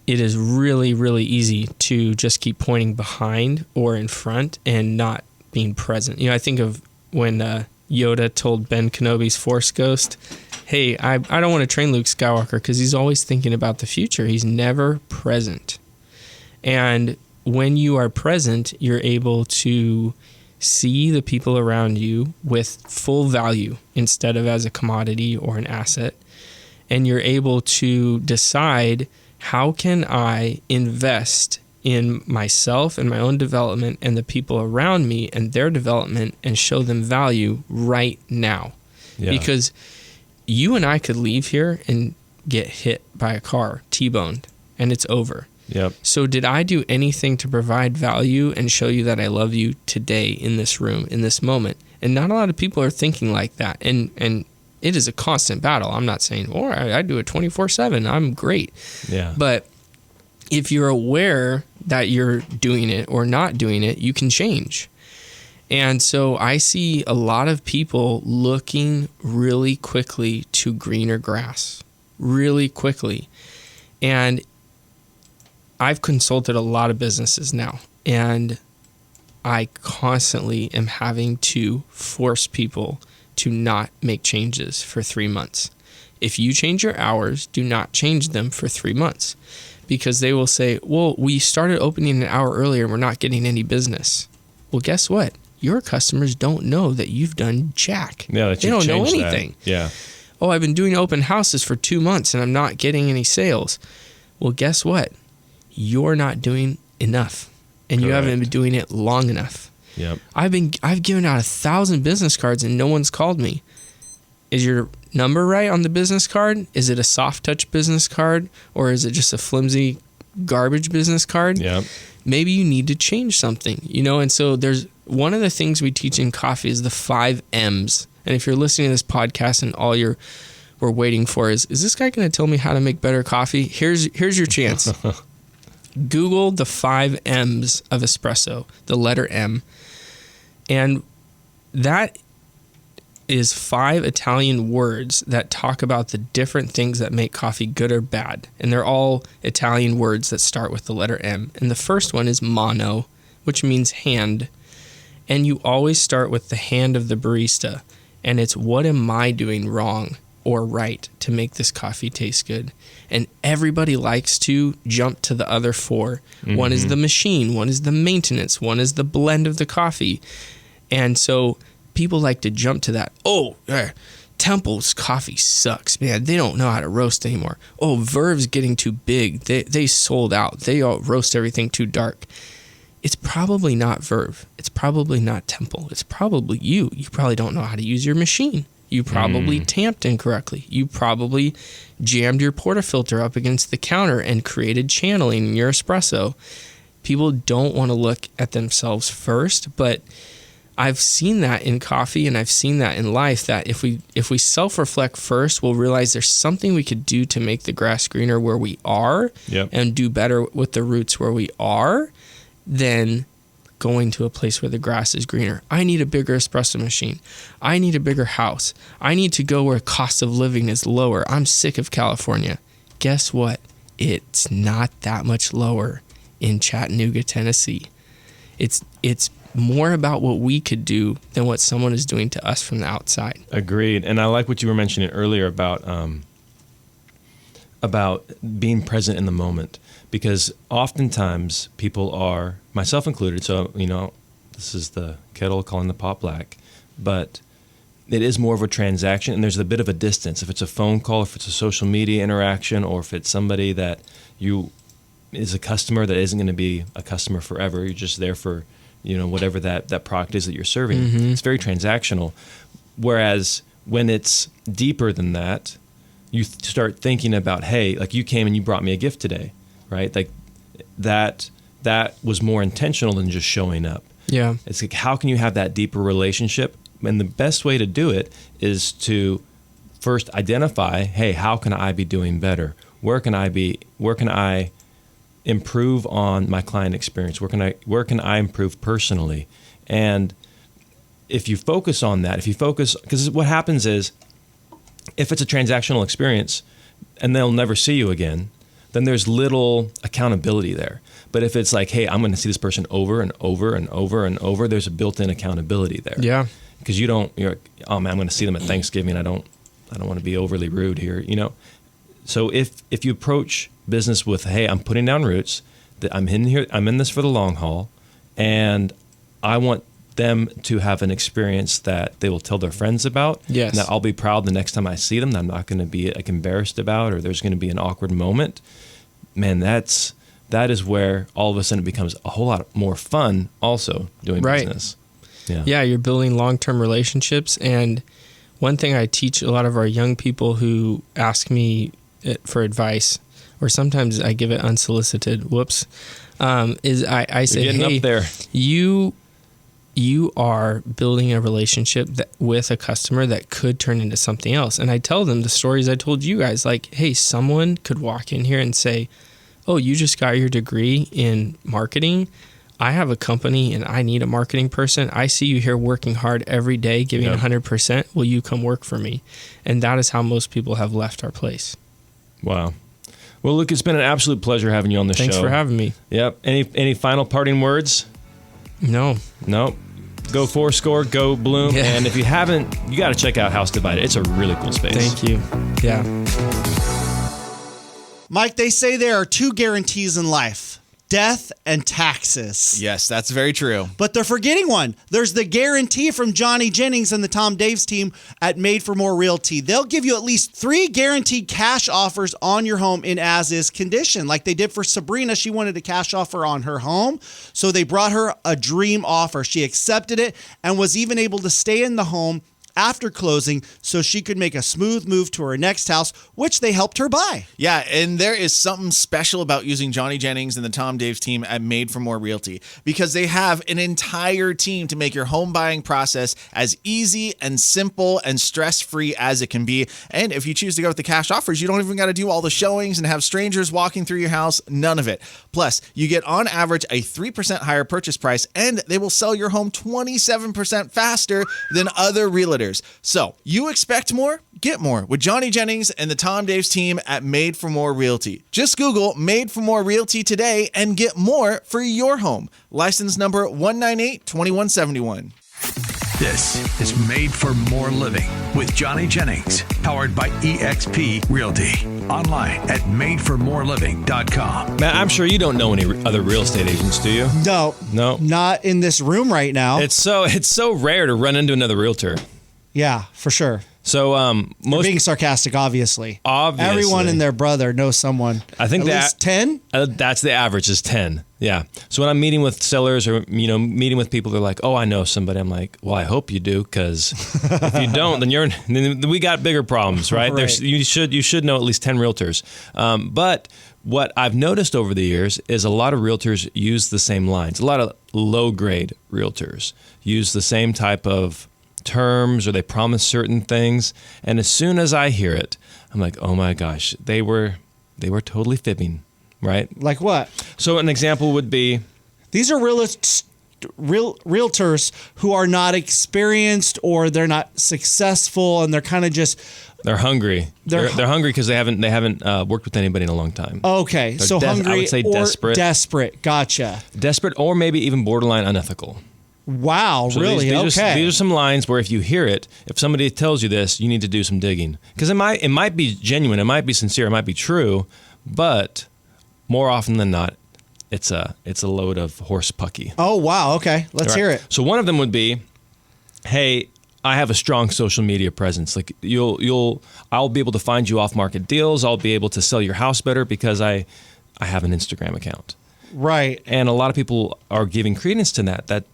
it is really, really easy to just keep pointing behind or in front and not being present. I think of when Yoda told Ben Kenobi's Force Ghost, hey, I don't want to train Luke Skywalker because he's always thinking about the future. He's never present. And when you are present, you're able to see the people around you with full value instead of as a commodity or an asset. And you're able to decide, how can I invest in myself and my own development and the people around me and their development and show them value right now? Yeah. Because you and I could leave here and get hit by a car, T-boned, and it's over. Yep. So did I do anything to provide value and show you that I love you today in this room, in this moment? And not a lot of people are thinking like that. And it is a constant battle. I'm not saying, I do it 24/7. I'm great. Yeah. But if you're aware that you're doing it or not doing it, you can change. And so I see a lot of people looking really quickly to greener grass, really quickly. And I've consulted a lot of businesses now, and I constantly am having to force people to not make changes for 3 months. If you change your hours, do not change them for 3 months, because they will say, well, we started opening an hour earlier and we're not getting any business. Well, guess what? Your customers don't know that you've done jack. Yeah, they don't know anything. That. Yeah. Oh, I've been doing open houses for 2 months and I'm not getting any sales. Well, guess what? You're not doing enough, and Correct. You haven't been doing it long enough. Yep. I've given out 1,000 business cards and no one's called me. Is your number right on the business card? Is it a soft touch business card, or is it just a flimsy garbage business card? Yep. Maybe you need to change something, And so there's one of the things we teach in coffee is the 5 M's. And if you're listening to this podcast and all we're waiting for is this guy going to tell me how to make better coffee? Here's your chance. Google the 5 M's of espresso, the letter M. And that is 5 Italian words that talk about the different things that make coffee good or bad. And they're all Italian words that start with the letter M. And the first one is mano, which means hand. And you always start with the hand of the barista. And it's, what am I doing wrong or right to make this coffee taste good? And everybody likes to jump to the other 4. Mm-hmm. One is the machine, one is the maintenance, one is the blend of the coffee. And so people like to jump to that. Temple's coffee sucks, man. They don't know how to roast anymore. Oh, Verve's getting too big. They sold out. They all roast everything too dark. It's probably not Verve. It's probably not Temple. It's probably you. You probably don't know how to use your machine. You probably tamped incorrectly. You probably jammed your portafilter up against the counter and created channeling in your espresso. People don't want to look at themselves first, but I've seen that in coffee and I've seen that in life, that if we self-reflect first, we'll realize there's something we could do to make the grass greener where we are and do better with the roots where we are than going to a place where the grass is greener. I need a bigger espresso machine. I need a bigger house. I need to go where cost of living is lower. I'm sick of California. Guess what? It's not that much lower in Chattanooga, Tennessee. It's more about what we could do than what someone is doing to us from the outside. Agreed. And I like what you were mentioning earlier about being present in the moment, because oftentimes people are, myself included, so, this is the kettle calling the pot black, but it is more of a transaction and there's a bit of a distance. If it's a phone call, if it's a social media interaction, or if it's somebody that is a customer that isn't going to be a customer forever, you're just there for, whatever that product is that you're serving. It's very transactional. Whereas when it's deeper than that, you start thinking about, hey, like you came and you brought me a gift today, right? Like that was more intentional than just showing up. Yeah. It's like, how can you have that deeper relationship? And the best way to do it is to first identify, hey, how can I be doing better? Where can I improve on my client experience? Where can I improve personally? And if you focus on that, because what happens is, if it's a transactional experience and they'll never see you again, then there's little accountability there. But if it's like, hey, I'm going to see this person over and over and over and over, there's a built-in accountability there. Yeah. Because you're like, oh man, I'm going to see them at Thanksgiving. I don't want to be overly rude here, So if you approach business with, hey, I'm putting down roots, that I'm in here, I'm in this for the long haul, and I want them to have an experience that they will tell their friends about. Yes. And that I'll be proud the next time I see them, that I'm not going to be like embarrassed about, or there's going to be an awkward moment. Man, that is where all of a sudden it becomes a whole lot more fun also doing business. Yeah, you're building long-term relationships. And one thing I teach a lot of our young people who ask me for advice, or sometimes I give it unsolicited, is I say, hey, up there. You are building a relationship with a customer that could turn into something else. And I tell them the stories I told you guys, like, hey, someone could walk in here and say, oh, you just got your degree in marketing. I have a company and I need a marketing person. I see you here working hard every day, giving 100%. Will you come work for me? And that is how most people have left our place. Wow. Well, Luke, it's been an absolute pleasure having you on the show. Thanks for having me. Yep. Any final parting words? No. Go Fourscore, go Bloom. Yeah. And if you haven't, you got to check out House Divided. It's a really cool space. Thank you. Yeah. Mike, they say there are two guarantees in life: death and taxes. Yes, that's very true. But they're forgetting one. There's the guarantee from Johnny Jennings and the Tom Daves team at Made for More Realty. They'll give you at least 3 guaranteed cash offers on your home in as-is condition. Like they did for Sabrina. She wanted a cash offer on her home, so they brought her a dream offer. She accepted it and was even able to stay in the home after closing so she could make a smooth move to her next house, which they helped her buy. Yeah, and there is something special about using Johnny Jennings and the Tom Daves team at Made for More Realty, because they have an entire team to make your home buying process as easy and simple and stress-free as it can be. And if you choose to go with the cash offers, you don't even got to do all the showings and have strangers walking through your house, none of it. Plus, you get on average a 3% higher purchase price, and they will sell your home 27% faster than other realtors. So, you expect more? Get more with Johnny Jennings and the Tom Daves team at Made for More Realty. Just Google Made for More Realty today and get more for your home. License number 198-2171. This is Made for More Living with Johnny Jennings, powered by eXp Realty. Online at madeformoreliving.com. Matt, I'm sure you don't know any other real estate agents, do you? No. Not in this room right now. It's so rare to run into another realtor. Yeah, for sure. So You're being sarcastic, obviously. Everyone and their brother knows someone. I think at least 10. That's the average is 10. Yeah. So when I'm meeting with sellers or meeting with people, they're like, "Oh, I know somebody." I'm like, "Well, I hope you do, because if you don't, then we got bigger problems, right?" Right. You should know at least 10 realtors. But what I've noticed over the years is a lot of realtors use the same lines. A lot of low grade realtors use the same type of terms, or they promise certain things, and as soon as I hear it, I'm like, oh my gosh, they were totally fibbing, right? Like what? So an example would be, These are realtors who are not experienced, or they're not successful, and they're kind of just they're hungry. They're hungry because they haven't worked with anybody in a long time. okay. They're So hungry, I would say or desperate. desperate. Gotcha. Desperate, or maybe even borderline unethical. Wow, So really? these Okay. are some lines where if you hear it, if somebody tells you this, you need to do some digging, because it might be genuine, it might be sincere, it might be true, but more often than not, it's a load of horse pucky. Oh, wow. Okay. Let's Right. hear it. So one of them would be, "Hey, I have a strong social media presence. Like I'll be able to find you off market deals. I'll be able to sell your house better because I have an Instagram account." Right. And a lot of people are giving credence to that. That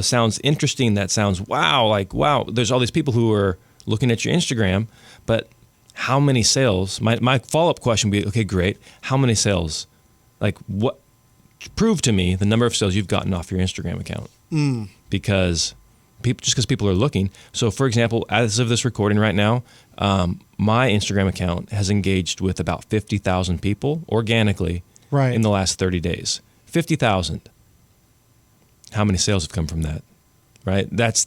sounds interesting. That sounds wow. Like, wow, there's all these people who are looking at your Instagram, but how many sales? My follow-up question would be, okay, great. How many sales? Like, what? Prove to me the number of sales you've gotten off your Instagram account. Because people are looking. So, for example, as of this recording right now, my Instagram account has engaged with about 50,000 people organically in the last 30 days. 50,000. How many sales have come from that? Right? That's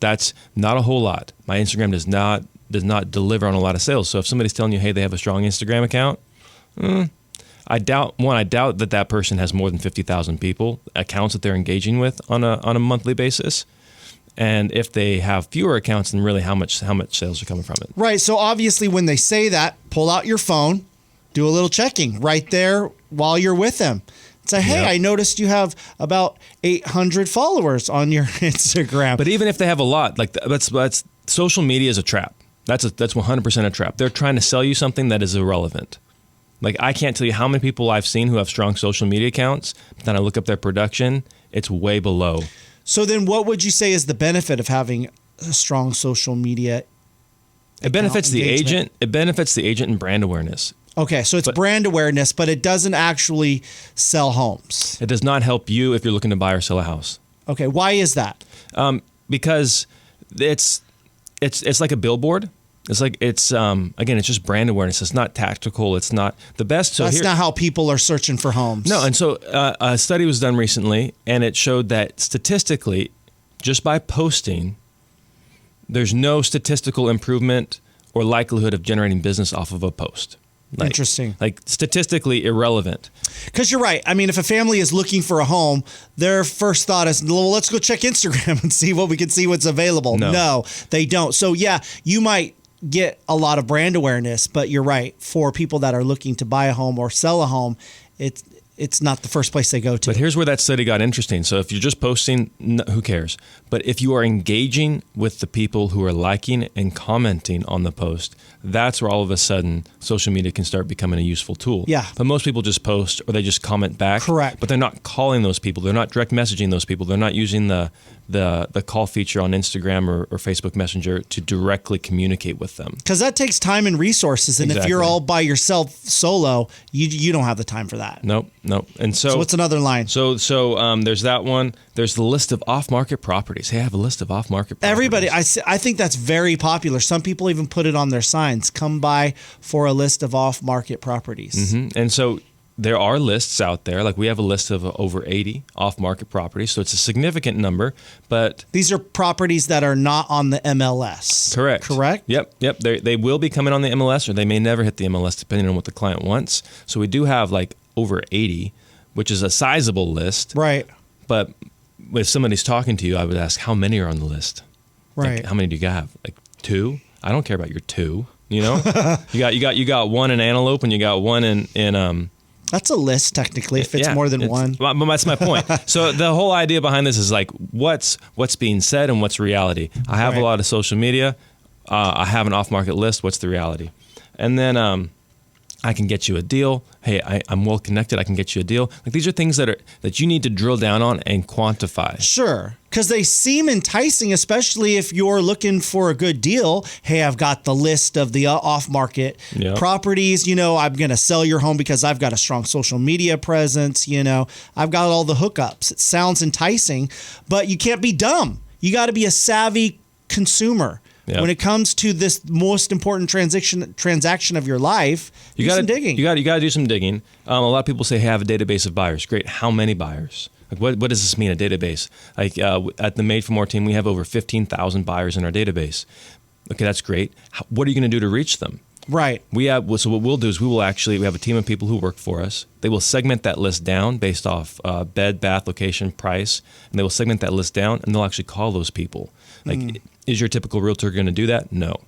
not a whole lot. My Instagram does not deliver on a lot of sales. So if somebody's telling you, hey, they have a strong Instagram account, I doubt that person has more than 50,000 accounts that they're engaging with on a monthly basis. And if they have fewer accounts, then really how much sales are coming from it? Right. So obviously when they say that, pull out your phone, do a little checking right there while you're with them. Say, hey, Yeah. I noticed you have about 800 followers on your Instagram. But even if they have a lot, like that's social media is a trap. That's 100% a trap. They're trying to sell you something that is irrelevant. Like, I can't tell you how many people I've seen who have strong social media accounts. But then I look up their production, it's way below. So then what would you say is the benefit of having a strong social media? It benefits the engagement? agent. It benefits the agent and brand awareness. Okay, so it's brand awareness, but it doesn't actually sell homes. It does not help you if you're looking to buy or sell a house. Okay, why is that? Because it's like a billboard. It's like again, it's just brand awareness. It's not tactical. It's not the best. So That's not how people are searching for homes. No, and so a study was done recently, and it showed that statistically, just by posting, there's no statistical improvement or likelihood of generating business off of a post. Interesting. Like statistically irrelevant. Because you're right. I mean, if a family is looking for a home, their first thought is, well, let's go check Instagram and see what we can see what's available. No, they don't. So yeah, you might get a lot of brand awareness, but you're right. For people that are looking to buy a home or sell a home, it's not the first place they go to. But here's where that study got interesting. So if you're just posting, who cares? But if you are engaging with the people who are liking and commenting on the post, that's where all of a sudden social media can start becoming a useful tool. Yeah. But most people just post or they just comment back. Correct. But they're not calling those people. They're not direct messaging those people. They're not using the call feature on Instagram or Facebook Messenger to directly communicate with them. Because that takes time and resources. And if you're Exactly. all by yourself solo, you don't have the time for that. Nope. And So what's another line? So there's that one. There's the list of off-market properties. Hey, I have a list of off-market properties. Everybody, I think that's very popular. Some people even put it on their signs. Come by for a list of off-market properties. And so there are lists out there. Like we have a list of over 80 off-market properties. So it's a significant number, but These are properties that are not on the MLS. correct. Yep. They will be coming on the MLS, or they may never hit the MLS depending on what the client wants. So we do have like over 80, which is a sizable list. Right. But if somebody's talking to you, I would ask, how many are on the list? Right. Like, how many do you have? Like 2? I don't care about your 2. You know, you got one in Antelope and you got one in That's a list technically if it's more than one. But that's my point. So the whole idea behind this is like what's being said and what's reality. I have a lot of social media. I have an off-market list. What's the reality? And then I can get you a deal. Hey, I'm well connected. I can get you a deal. Like, these are things that you need to drill down on and quantify. Sure, because they seem enticing, especially if you're looking for a good deal. Hey, I've got the list of the off-market properties. You know, I'm going to sell your home because I've got a strong social media presence. You know, I've got all the hookups. It sounds enticing, but you can't be dumb. You got to be a savvy consumer. Yep. When it comes to this most important transaction of your life, do some digging. You got to do some digging. A lot of people say, hey, I have a database of buyers. Great. How many buyers? Like, what does this mean, a database? Like, at the Made for More team, we have over 15,000 buyers in our database. Okay, that's great. What are you going to do to reach them? Right. So what we'll do is we have a team of people who work for us. They will segment that list down based off bed, bath, location, price, and they will segment that list down, and they'll actually call those people. Like, is your typical realtor going to do that? No.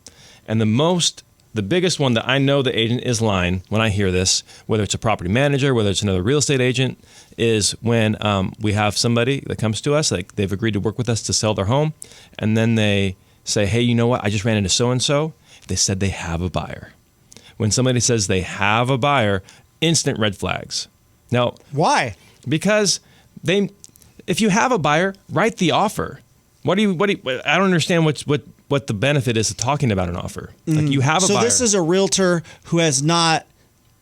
And the biggest one that I know the agent is lying when I hear this, whether it's a property manager, whether it's another real estate agent, is when we have somebody that comes to us, like they've agreed to work with us to sell their home, and then they say, hey, you know what? I just ran into so-and-so. They said they have a buyer. When somebody says they have a buyer, instant red flags. Now, why? Because if you have a buyer, write the offer. I don't understand what the benefit is of talking about an offer. Like, you have a buyer. So this is a realtor who has not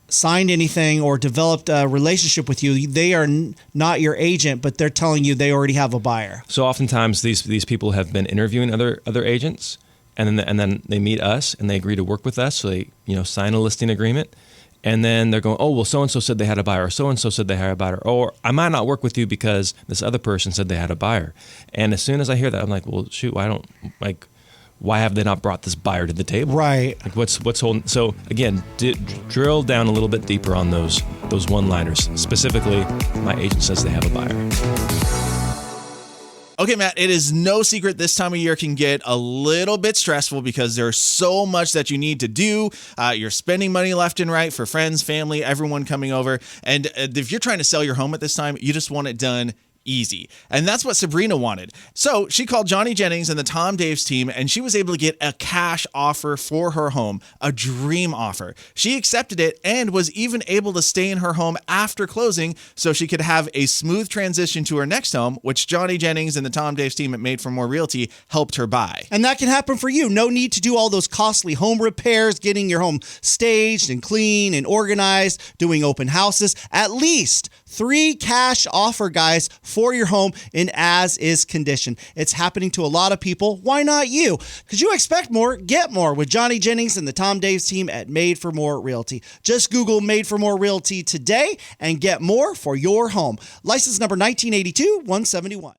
signed anything or developed a relationship with you. They are not your agent, but they're telling you they already have a buyer. So oftentimes these people have been interviewing other agents, and then they meet us and they agree to work with us. So they sign a listing agreement. And then they're going, oh, well, so-and-so said they had a buyer, or so-and-so said they had a buyer, or I might not work with you because this other person said they had a buyer. And as soon as I hear that, I'm like, well, shoot, why have they not brought this buyer to the table? Right. Like, what's holding? So again, drill down a little bit deeper on those one-liners. Specifically, my agent says they have a buyer. Okay, Matt, it is no secret this time of year can get a little bit stressful because there's so much that you need to do. You're spending money left and right for friends, family, everyone coming over. And if you're trying to sell your home at this time, you just want it done easy. And that's what Sabrina wanted. So she called Johnny Jennings and the Tom Daves team, and she was able to get a cash offer for her home, a dream offer. She accepted it and was even able to stay in her home after closing so she could have a smooth transition to her next home, which Johnny Jennings and the Tom Daves team at Made for More Realty helped her buy. And that can happen for you. No need to do all those costly home repairs, getting your home staged and clean and organized, doing open houses. At least 3 cash offer guys for your home in as-is condition. It's happening to a lot of people. Why not you? Because you expect more, get more with Johnny Jennings and the Tom Daves team at Made for More Realty. Just Google Made for More Realty today and get more for your home. License number 1982-171.